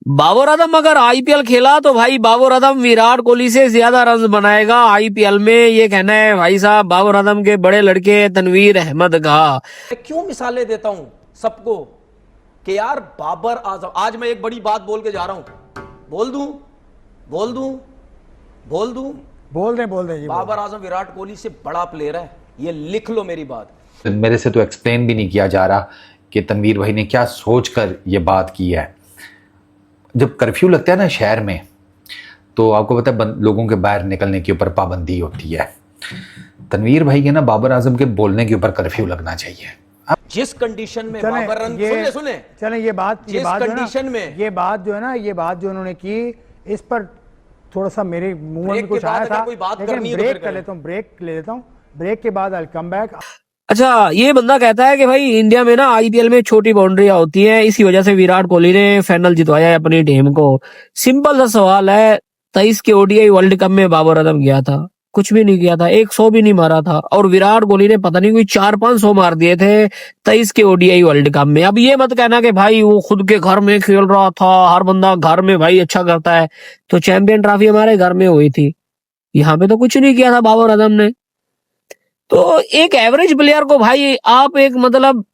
बाबर आजम अगर आईपीएल खेला तो भाई बाबर आजम विराट कोहली से ज्यादा रन बनाएगा आईपीएल में, ये कहना है भाई साहब बाबर आजम के बड़े लड़के तनवीर अहमद का। मैं क्यों मिसालें देता हूं सबको कि यार बाबर आजम, आज मैं एक बड़ी बात बोल के जा रहा हूं, बोल दूं बोल दें जी। बाबर आजम विराट कोहली से बड़ा प्लेयर है, ये लिख लो मेरी बात। मेरे से तो एक्सप्लेन भी नहीं किया जा रहा कि तनवीर भाई ने क्या सोचकर ये बात की है। जब कर्फ्यू लगता है ना शहर में, तो आपको पता है लोगों के बाहर निकलने के ऊपर पाबंदी होती है। तनवीर भाई के ना बाबर आजम के बोलने के ऊपर कर्फ्यू लगना चाहिए। जिस कंडीशन में बाबर रन, सुने चले ये बात कंडीशन में ये बात जो है ना, ये बात जो उन्होंने की, इस पर थोड़ा सा मेरे मुंह में कुछ आया था, लेकिन ब्रेक कर लेता हूँ, ब्रेक ले लेता हूँ, ब्रेक के बाद आई कम बैक। अच्छा, ये बंदा कहता है कि भाई इंडिया में ना आईपीएल में छोटी बाउंड्रियां होती हैं, इसी वजह से विराट कोहली ने फाइनल जितवाया है अपनी टीम को। सिंपल सा सवाल है, 23 के ओडीआई वर्ल्ड कप में बाबर आजम गया था, कुछ भी नहीं किया था, 100 भी नहीं मारा था, और विराट कोहली ने पता नहीं कोई 400-500 मार दिए थे 23 के ओडीआई वर्ल्ड कप में। अब ये मत कहना कि भाई वो खुद के घर में खेल रहा था, हर बंदा घर में भाई अच्छा करता है, तो चैंपियन ट्रॉफी हमारे घर में हुई थी, यहाँ पे तो कुछ नहीं किया था बाबर आजम ने। तो एक एवरेज प्लेयर को भाई आप एक मतलब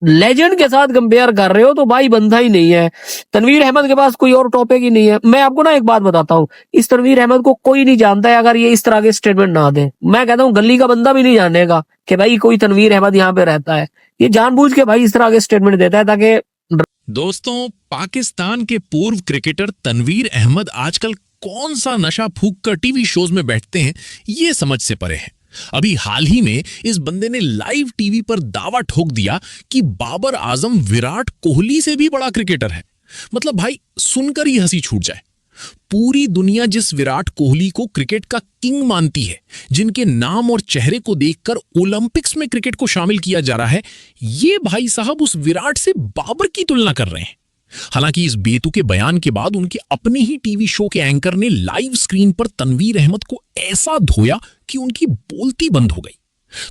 लेजेंड के साथ कंपेयर कर रहे हो, तो भाई बंदा ही नहीं है। तनवीर अहमद के पास कोई और टॉपिक ही नहीं है। मैं आपको ना एक बात बताता हूँ, इस तनवीर अहमद को कोई नहीं जानता है अगर ये इस तरह के स्टेटमेंट ना दे। मैं कहता हूँ गली का बंदा भी नहीं जानेगा कि भाई कोई तनवीर अहमद यहाँ पे रहता है। ये जानबूझ के भाई इस तरह के स्टेटमेंट देता है ताकि। दोस्तों, पाकिस्तान के पूर्व क्रिकेटर तनवीर अहमद आजकल कौन सा नशा फूंक कर टीवी शोज में बैठते हैं, ये समझ से परे है। अभी हाल ही में इस बंदे ने लाइव टीवी पर दावा ठोक दिया कि बाबर आजम विराट कोहली से भी बड़ा क्रिकेटर है। मतलब भाई सुनकर ही हंसी छूट जाए। पूरी दुनिया जिस विराट कोहली को क्रिकेट का किंग मानती है, जिनके नाम और चेहरे को देखकर ओलंपिक्स में क्रिकेट को शामिल किया जा रहा है, ये भाई साहब उस विराट से बाबर की तुलना कर रहे हैं। हालांकि इस बेतुके बयान के बाद उनके अपने ही टीवी शो के एंकर ने लाइव स्क्रीन पर तनवीर अहमद को ऐसा धोया कि उनकी बोलती बंद हो गई।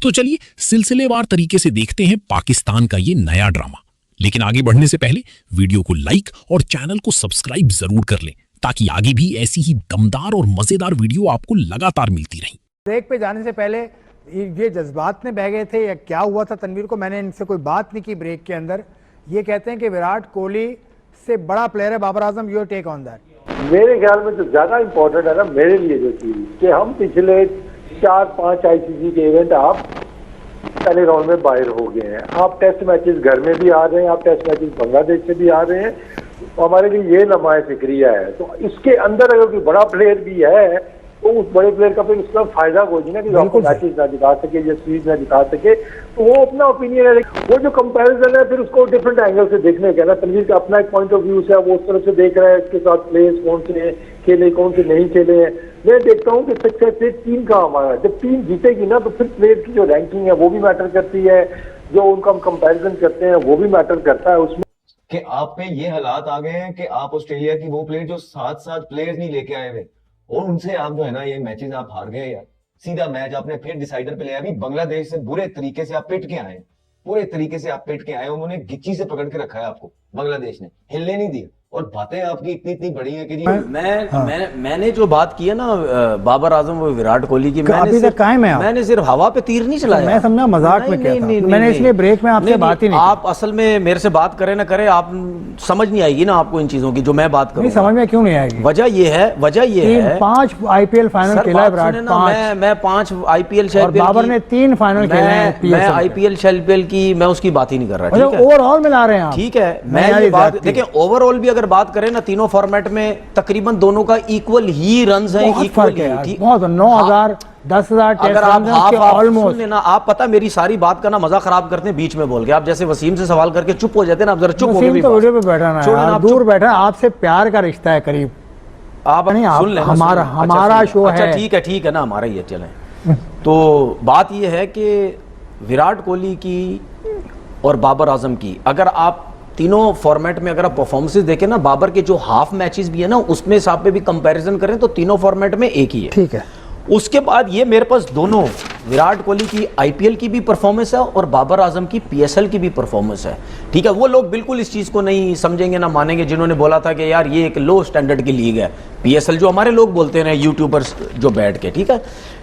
तो चलिए सिलसिलेवार तरीके से देखते हैं पाकिस्तान का ये नया ड्रामा। लेकिन आगे बढ़ने से पहले वीडियो को लाइक और चैनल को सब्सक्राइब जरूर कर लें, ताकि आगे भी ऐसी ही दमदार और मजेदार वीडियो आपको लगातार मिलती रही। ब्रेक पे जाने से पहले ये जज्बात में बह गए थे या क्या हुआ था तनवीर को, मैंने इनसे कोई बात नहीं की ब्रेक के अंदर। ये कहते हैं कि विराट कोहली से बड़ा प्लेयर है Babar Azam. Your take on that? मेरे ख्याल में तो ज्यादा इंपॉर्टेंट है ना मेरे लिए जो चीज कि हम पिछले 4-5 आईसीसी के इवेंट आप पहले राउंड में बाहर हो गए हैं। आप टेस्ट मैचेस घर में भी आ रहे हैं, आप टेस्ट मैचेस बांग्लादेश से भी आ रहे हैं, तो हमारे लिए ये लम्हा फिक्रिया है। तो इसके अंदर अगर कोई बड़ा प्लेयर भी है तो उस बड़े प्लेयर का फिर उसका फायदा हो ना कि आपको मैचेस ना दिखा सके या सीरीज ना दिखा सके, तो वो अपना ओपिनियन है। वो जो कंपैरिजन है फिर उसको डिफरेंट एंगल से देखने का ना, तनवीर का अपना एक पॉइंट ऑफ व्यू है, वो उस तरफ से देख रहा है इसके साथ प्लेयर्स कौन से खेले कौन से नहीं खेले हैं। मैं देखता हूँ कि सक्सेस रेट टीम का हमारा, जब टीम जीतेगी ना तो फिर प्लेयर की जो रैंकिंग है वो भी मैटर करती है, जो उनका हम कंपेरिजन करते हैं वो भी मैटर करता है उसमें। कि आप पे ये हालात आ गए हैं कि आप ऑस्ट्रेलिया की वो प्लेयर जो 7 प्लेयर्स नहीं लेके आए हुए, और उनसे आप जो है ना ये मैचेस आप हार गए यार। सीधा मैच आपने फिर डिसाइडर पे लिया। अभी बांग्लादेश से बुरे तरीके से आप पिट के आए, पूरे तरीके से आप पिट के आए। उन्होंने गिच्ची से पकड़ के रखा है आपको, बांग्लादेश ने हिलने नहीं दिया। और बातें आपकी इतनी बड़ी है कि जी मैंने जो बात की है ना बाबर आजम वो विराट कोहली की, मैंने सिर्फ हवा पे तीर नहीं चलाया। मैं समझा मजाक में कहता हूं। मैंने इसलिए ब्रेक में आपसे बात ही नहीं। आप असल में मेरे से बात करें ना करें, आप समझ नहीं आएगी ना आपको इन चीजों की जो मैं बात करूं। समझ में क्यों नहीं आएगी? वजह ये है 5 आईपीएल फाइनल खेला है विराट, मैं 5 आईपीएल बाबर ने 3 फाइनल खेले हैं। मैं आईपीएल शेलपीएल की मैं उसकी बात ही नहीं कर रहा। ओवरऑल मिला रहे हैं, ठीक है। मैं ये बात देखिए, ओवरऑल भी अगर बात करें ना, तीनों फॉर्मेट में तकरीबन दोनों का इक्वल ही रन्स हैं, इक्वल ही। बहुत 9000 10,000 अगर आप ऑलमोस्ट लेना, आप पता मेरी सारी बात का ना मजा खराब करते हैं बीच में बोल के। आप जैसे वसीम से सवाल करके चुप हो जाते हैं ना, आप जरा चुप हो गए। तो वीडियो पे बैठा ना, दूर बैठा, आपसे प्यार का रिश्ता है करीब। आप नहीं सुन लेना, हमारा शो है। ठीक है ना, हमारा ही है, चलें। तो बात यह है कि विराट कोहली की और बाबर आजम की, अगर आप तीनों फॉर्मेट में अगर आप परफॉर्मेंसेस देखें ना, बाबर के जो हाफ मैचेस भी है ना उसमें हिसाब पे भी कंपैरिजन करें तो तीनों फॉर्मेट में एक ही है। ठीक है। उसके बाद ये मेरे पास दोनों विराट कोहली की आईपीएल की भी परफॉर्मेंस है और बाबर आजम की पीएसएल की भी परफॉर्मेंस है। ठीक है, वो लोग बिल्कुल इस चीज़ को नहीं समझेंगे ना मानेंगे जिन्होंने बोला था कि यार ये एक लो स्टैंडर्ड की लीग है पीएसएल, जो हमारे लोग बोलते हैं यूट्यूबर्स जो बैठ के। ठीक है,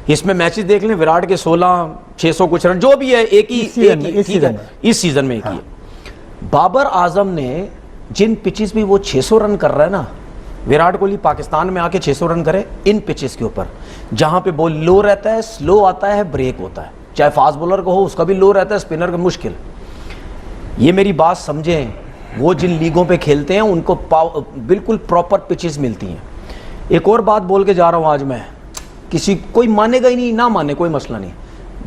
इसमें मैचेस देख लें, विराट के 16 600 कुछ रन जो भी है एक ही ठीक है इस सीजन में एक ही है। बाबर आजम ने जिन पिचेस भी वो 600 रन कर रहा है ना, विराट कोहली पाकिस्तान में आके 600 रन करे इन पिचेस के ऊपर, जहां पे बॉल लो रहता है, स्लो आता है, ब्रेक होता है, चाहे फास्ट बॉलर को हो उसका भी लो रहता है, स्पिनर का मुश्किल। ये मेरी बात समझें, वो जिन लीगों पे खेलते हैं उनको बिल्कुल प्रॉपर पिचेस मिलती हैं। एक और बात बोल के जा रहा हूं आज मैं, किसी कोई मानेगा ही नहीं, ना माने कोई मसला नहीं,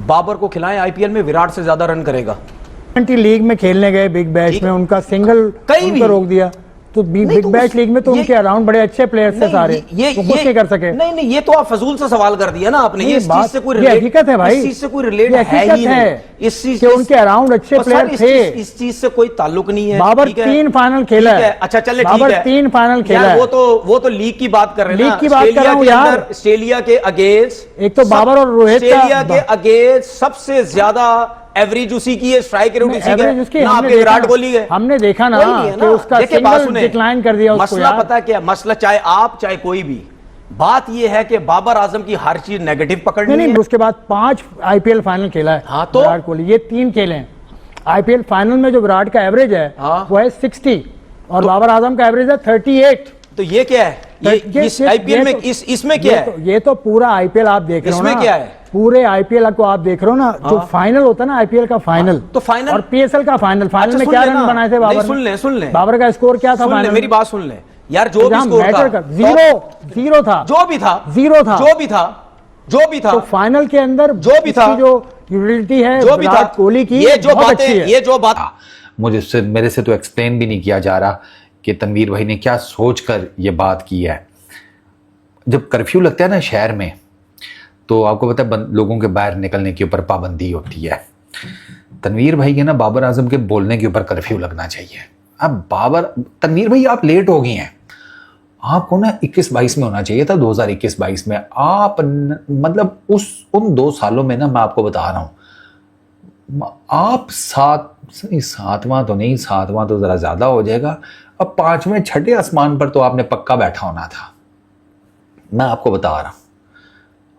बाबर को खिलाएं आईपीएल में, विराट से ज्यादा रन करेगा। लीग में खेलने गए बिग बैश में, उनका सिंगल कहीं भी रोक दिया, तो बिग बैश लीग में तो उनके अराउंड बड़े अच्छे प्लेयर्स थे सारे, वो कुछ नहीं कर सके। नहीं, ये तो आप फजूल से सवाल कर दिया ना आपने। ये इस चीज से कोई ये हकीकत है भाई, इस चीज से कोई रिलेट है ही नहीं। इस चीज से उनके अराउंड अच्छे प्लेयर थे, इस चीज से कोई ताल्लुक नहीं है। बाबर 3 फाइनल खेला है। अच्छा चले, बाबर 3 फाइनल खेला है। वो तो लीग की बात कर रहे हैं, लीग की बात कर रहा हूं यार। ऑस्ट्रेलिया के अगेंस्ट, एक तो बाबर और रोहित, ऑस्ट्रेलिया के अगेंस्ट सबसे ज्यादा एवरेज उसी की है, स्ट्राइक रेट उसी का ना, आपके विराट कोहली है। हमने देखा ना कि उसका सिंगल डिक्लाइन कर दिया उसको। मसला पता क्या मसला, चाहे आप चाहे कोई भी, बात यह है कि बाबर आजम की हर चीज नेगेटिव पकड़नी है। उसके बाद 5 आईपीएल फाइनल खेला है। हाँ, तो विराट कोहली ये 3 खेले हैं। आईपीएल फाइनल में जो विराट का एवरेज है वो है 60 और बाबर आजम का एवरेज है 38। तो ये क्या है, इस आईपीएल में इसमें क्या है? ये तो पूरा आईपीएल आप देख रहे हो ना, इसमें क्या है? पूरे आईपीएल को आप देख रहे हो ना, जो फाइनल होता है ना आईपीएल का फाइनल, तो फाइनल और पीएसएल का फाइनल, फाइनल में क्या रन बनाए थे बाबर? सुन ले बाबर का स्कोर क्या था फाइनल? मेरी बात सुन ले यार, जो भी स्कोर था, जीरो था, जो भी था, जीरो था, जो भी था, तो फाइनल के अंदर जो भी था, जो यूटिलिटी है जो भी था, विराट कोहली की, ये जो बात मेरे से तो एक्सप्लेन भी नहीं किया जा रहा कि तनवीर भाई ने क्या सोचकर ये बात की है। जब कर्फ्यू लगता है ना शहर में, तो आपको पता है लोगों के बाहर निकलने के ऊपर पाबंदी होती है। तनवीर भाई के ना बाबर आजम के बोलने के ऊपर कर्फ्यू लगना चाहिए। अब तनवीर भाई आप लेट हो गए हैं, आपको ना 21-22 में होना चाहिए था, 2021-22 में। आप मतलब उन 2 सालों में ना, मैं आपको बता रहा हूं, आप 7वां तो नहीं, 7वां तो जरा ज्यादा हो जाएगा, अब 5वें 6ठे आसमान पर तो आपने पक्का बैठा होना था। मैं आपको बता रहा हूं,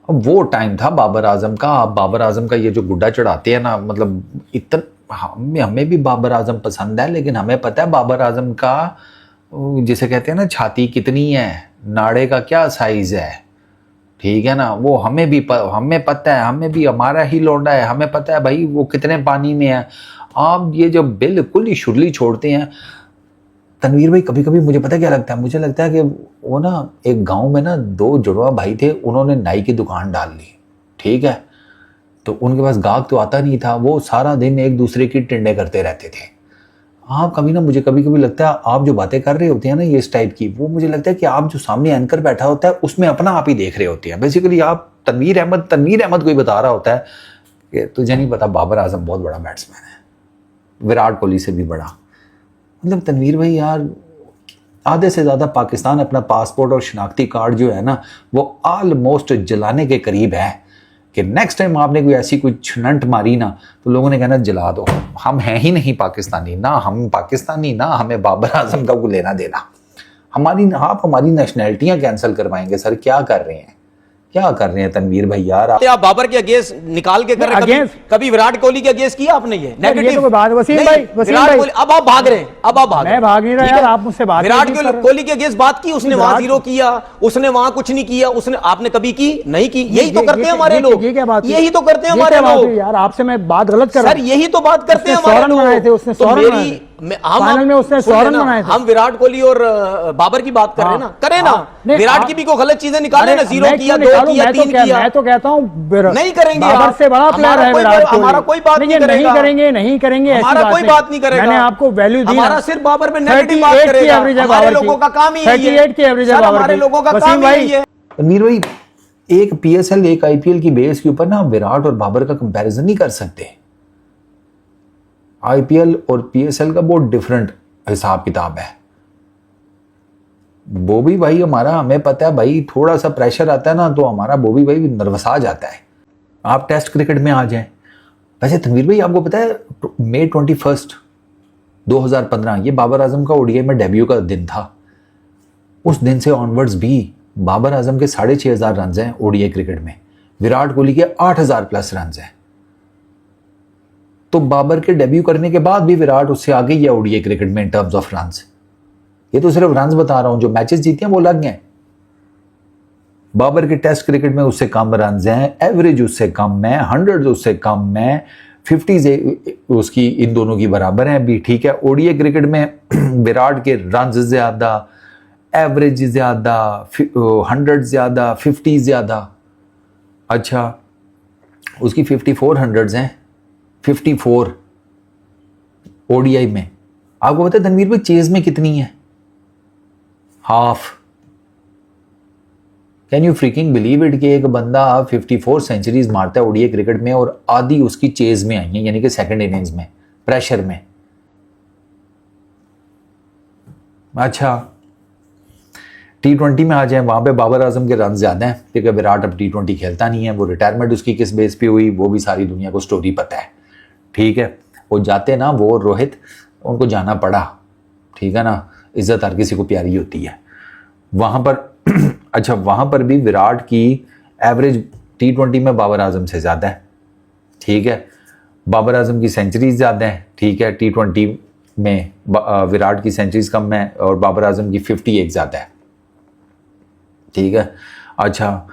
अब वो टाइम था बाबर आजम का। आप बाबर आजम का ये जो गुड्डा चढ़ाते हैं ना, मतलब इतना हमें भी बाबर आजम पसंद है, लेकिन हमें पता है बाबर आजम का जिसे कहते हैं ना छाती कितनी है, नाड़े का क्या साइज है, ठीक है ना, वो हमें पता है, हमें भी हमारा ही लौंडा है, हमें पता है भाई वो कितने पानी में है। आप ये जो बिल्कुल ही शुरली छोड़ते हैं तनवीर भाई, कभी कभी मुझे पता क्या लगता है, मुझे लगता है कि वो ना एक गांव में ना 2 जुड़वा भाई थे, उन्होंने नाई की दुकान डाल ली, ठीक है, तो उनके पास गाहक तो आता नहीं था, वो सारा दिन एक दूसरे की टिंडे करते रहते थे। आप मुझे कभी कभी लगता है आप जो बातें कर रहे होते हैं ना ये इस टाइप की, वो मुझे लगता है कि आप जो सामने एंकर बैठा होता है उसमें अपना आप ही देख रहे होते हैं। बेसिकली आप तनवीर अहमद को ही बता रहा होता है कि तुझे नहीं पता बाबर आजम बहुत बड़ा बैट्समैन है, विराट कोहली से भी बड़ा। मतलब तनवीर भाई यार, आधे से ज़्यादा पाकिस्तान अपना पासपोर्ट और शनाख्ती कार्ड जो है ना वो ऑलमोस्ट जलाने के करीब है कि नेक्स्ट टाइम आपने कोई ऐसी कोई छनंट मारी ना तो लोगों ने कहना जला दो, हम हैं ही नहीं पाकिस्तानी, ना हम पाकिस्तानी, ना हमें बाबर आजम का कोई लेना देना। आप हमारी नेशनैलिटियाँ कैंसिल करवाएंगे सर, क्या कर रहे हैं, क्या कर रहे हैं तनवीर भाई यार? आप बाबर के अगेंस्ट निकाल के कर रहे हैं, कभी विराट कोहली के अगेंस्ट किया आपने? ये नेगेटिव वसीम भाई, अब आप भाग रहे हैं, मैं भाग नहीं रहा यार, आप मुझसे बात। विराट कोहली के अगेंस्ट बात की उसने, वहां 0 किया उसने, वहां कुछ नहीं किया उसने, आपने कभी की? नहीं की। यही तो करते हैं हमारे लोग, यही तो करते हैं हमारे लोग यार। आपसे मैं बात गलत कर रहा हूं सर, यही तो बात करते हैं हमारे लोग। उसने 100 रन बनाए थे फाइनल में, उसने 100 रन बनाए थे। हम विराट कोहली और बाबर की बात कर रहे हैं ना, करें ना, विराट की भी कोई गलत चीजें निकाले ना, 0 किया, 2 किया, 3 किया। मैं तो कहता हूँ नहीं करेंगे, बाबर से बड़ा प्लेयर है विराट कोहली, हमारा कोई बात नहीं करेगा, नहीं करेंगे, हमारा कोई बात नहीं करेगा। मैंने आपको वैल्यू दी, हमारा सिर्फ बाबर में नेगेटिव बात करेगा। हमारे लोगों का काम ही है, 38 की एवरेज है हमारे लोगों का काम ही है। तनवीर भाई, एक पीएसएल एक आईपीएल की बेस के ऊपर ना विराट और बाबर का कंपैरिजन नहीं कर सकते। आईपीएल और पीएसएल का बहुत डिफरेंट हिसाब किताब है। बॉबी भाई हमारा, हमें पता है भाई, थोड़ा सा प्रेशर आता है ना तो हमारा बॉबी भाई नर्वस आ जाता है। आप टेस्ट क्रिकेट में आ जाएं। वैसे तनवीर भाई आपको पता है मई 21 2015 ये बाबर आजम का ओडीआई में डेब्यू का दिन था। उस दिन से ऑनवर्ड्स भी बाबर आजम के 6,500 रन हैं ओडीआई क्रिकेट में, विराट कोहली के 8,000 प्लस रन हैं। तो बाबर के डेब्यू करने के बाद भी विराट उससे आगे ही है ओडीआई क्रिकेट में इन टर्म्स ऑफ रन्स। ये तो सिर्फ रन्स बता रहा हूं, जो मैचेस जीते हैं वो अलग हैं। बाबर के टेस्ट क्रिकेट में उससे कम रन्स हैं, एवरेज उससे कम है, 100 उससे कम है, 50 उसकी इन दोनों की बराबर है भी, ठीक है। ओडीआई क्रिकेट में विराट के रन्स ज्यादा, एवरेज ज्यादा, 100 ज्यादा, 50 ज्यादा। अच्छा उसकी 54 हंड्रेड्स हैं, 54 ओडीआई में। आपको पता है तनवीर भाई चेज में कितनी है? Half. Can you freaking believe it कि एक बंदा 54 सेंचुरीज मारता है ओडीआई क्रिकेट में और आधी उसकी चेज में आई है, यानी कि सेकंड इनिंग्स में, प्रेशर में। अच्छा T20 में आ जाए, वहां पे बाबर आजम के रन ज्यादा हैं क्योंकि विराट अब T20 खेलता नहीं है। वो रिटायरमेंट उसकी किस बेस पे हुई वो भी सारी दुनिया को स्टोरी पता है, ठीक है। वो जाते ना, वो रोहित, उनको जाना पड़ा, ठीक है ना। इज्जत हर किसी को प्यारी होती है वहां पर। अच्छा वहां पर भी विराट की एवरेज T20 में बाबर आजम से ज्यादा है, ठीक है। बाबर आजम की सेंचुरीज ज्यादा है, ठीक है। T20 में विराट की सेंचुरीज कम है और बाबर आजम की 58 ज्यादा है, ठीक है। अच्छा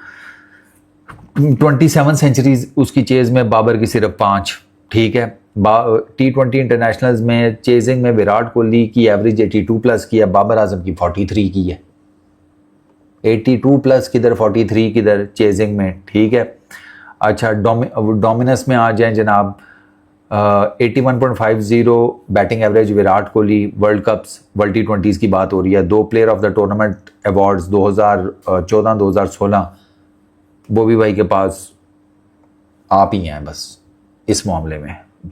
27 सेंचुरीज उसकी चेज में, बाबर की सिर्फ 5, ठीक है। T20 इंटरनेशनल्स में चेजिंग में विराट कोहली की एवरेज 82 प्लस की है, बाबर आजम की 43 की है। 82 प्लस किधर, 43 किधर चेजिंग में, ठीक है। अच्छा डोमिनस में आ जाएं जनाब, 81.50 batting average Virat Kohli. World cups, world T20s की बात हो रही है। 2 player of the tournament awards 2014 2016 Bobby भाई के पास आप ही हैं बस इस मामले में।